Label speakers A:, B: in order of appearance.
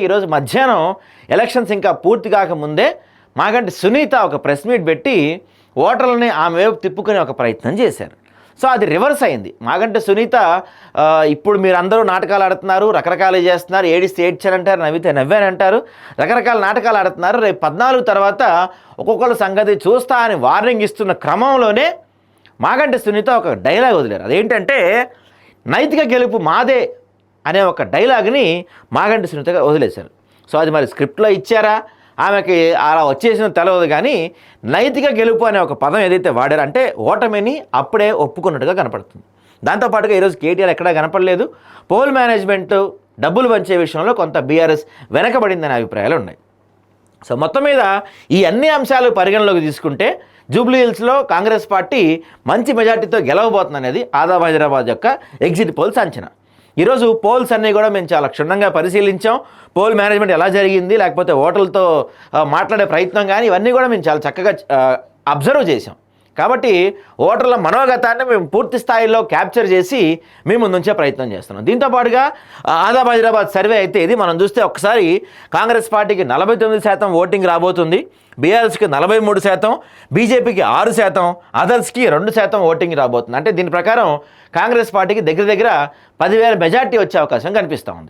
A: ఈరోజు మధ్యాహ్నం ఎలక్షన్స్ ఇంకా పూర్తి కాకముందే మాగంటి సునీత ఒక ప్రెస్ మీట్ పెట్టి ఓటర్లని ఆమె వైపు తిప్పుకునే ఒక ప్రయత్నం చేశారు. సో అది రివర్స్ అయింది. మాగంటి సునీత ఇప్పుడు మీరు అందరూ నాటకాలు ఆడుతున్నారు, రకరకాలు చేస్తున్నారు, ఏడిస్తే ఏడ్చారంటారు, నవ్వితే నవ్వారంటారు, రకరకాల నాటకాలు ఆడుతున్నారు, రేపు 14 తర్వాత ఒక్కొక్కళ్ళ సంగతి చూస్తా అని వార్నింగ్ ఇస్తున్న క్రమంలోనే మాగంటి సునీత ఒక డైలాగ్ వదిలేరు. అదేంటంటే నైతిక గెలుపు మాదే అనే ఒక డైలాగ్ని మాగంటి సునీత వదిలేశారు. సో అది మరి స్క్రిప్ట్లో ఇచ్చారా, ఆమెకి అలా వచ్చేసిన తెలవదు, కానీ నైతిక గెలుపు అనే ఒక పదం ఏదైతే వాడారో అంటే ఓటమిని అప్పుడే ఒప్పుకున్నట్టుగా కనపడుతుంది. దాంతోపాటుగా ఈరోజు కేటీఆర్ ఎక్కడా కనపడలేదు. పోల్ మేనేజ్మెంట్ డబ్బులు పంచే విషయంలో కొంత బీఆర్ఎస్ వెనకబడిందనే అభిప్రాయాలు ఉన్నాయి. సో మొత్తం మీద ఈ అన్ని అంశాలు పరిగణలోకి తీసుకుంటే జూబ్లీ హిల్స్లో కాంగ్రెస్ పార్టీ మంచి మెజార్టీతో గెలవబోతుంది అనేది ఆదాబ్ హైదరాబాద్ యొక్క ఎగ్జిట్ పోల్స్ అంచనా. ఈరోజు పోల్స్ అన్నీ కూడా మేము చాలా క్షుణ్ణంగా పరిశీలించాం. పోల్ మేనేజ్మెంట్ ఎలా జరిగింది, లేకపోతే ఓటర్లతో మాట్లాడే ప్రయత్నం కానీ ఇవన్నీ కూడా మేము చాలా చక్కగా అబ్జర్వ్ చేసాం. కాబట్టి ఓటర్ల మనోగతాన్ని మేము పూర్తి స్థాయిలో క్యాప్చర్ చేసి మేము ముందుంచే ప్రయత్నం చేస్తున్నాం. దీంతోపాటుగా ఆదాబ్ హైదరాబాద్ సర్వే అయితే ఇది మనం చూస్తే ఒకసారి కాంగ్రెస్ పార్టీకి 49% ఓటింగ్ రాబోతుంది, బీఆర్ఎస్కి 43%, బీజేపీకి 6%, అదర్స్కి 2% ఓటింగ్ రాబోతుంది. అంటే దీని ప్రకారం కాంగ్రెస్ పార్టీకి దగ్గర 10,000 మెజార్టీ వచ్చే అవకాశం కనిపిస్తూ ఉంది.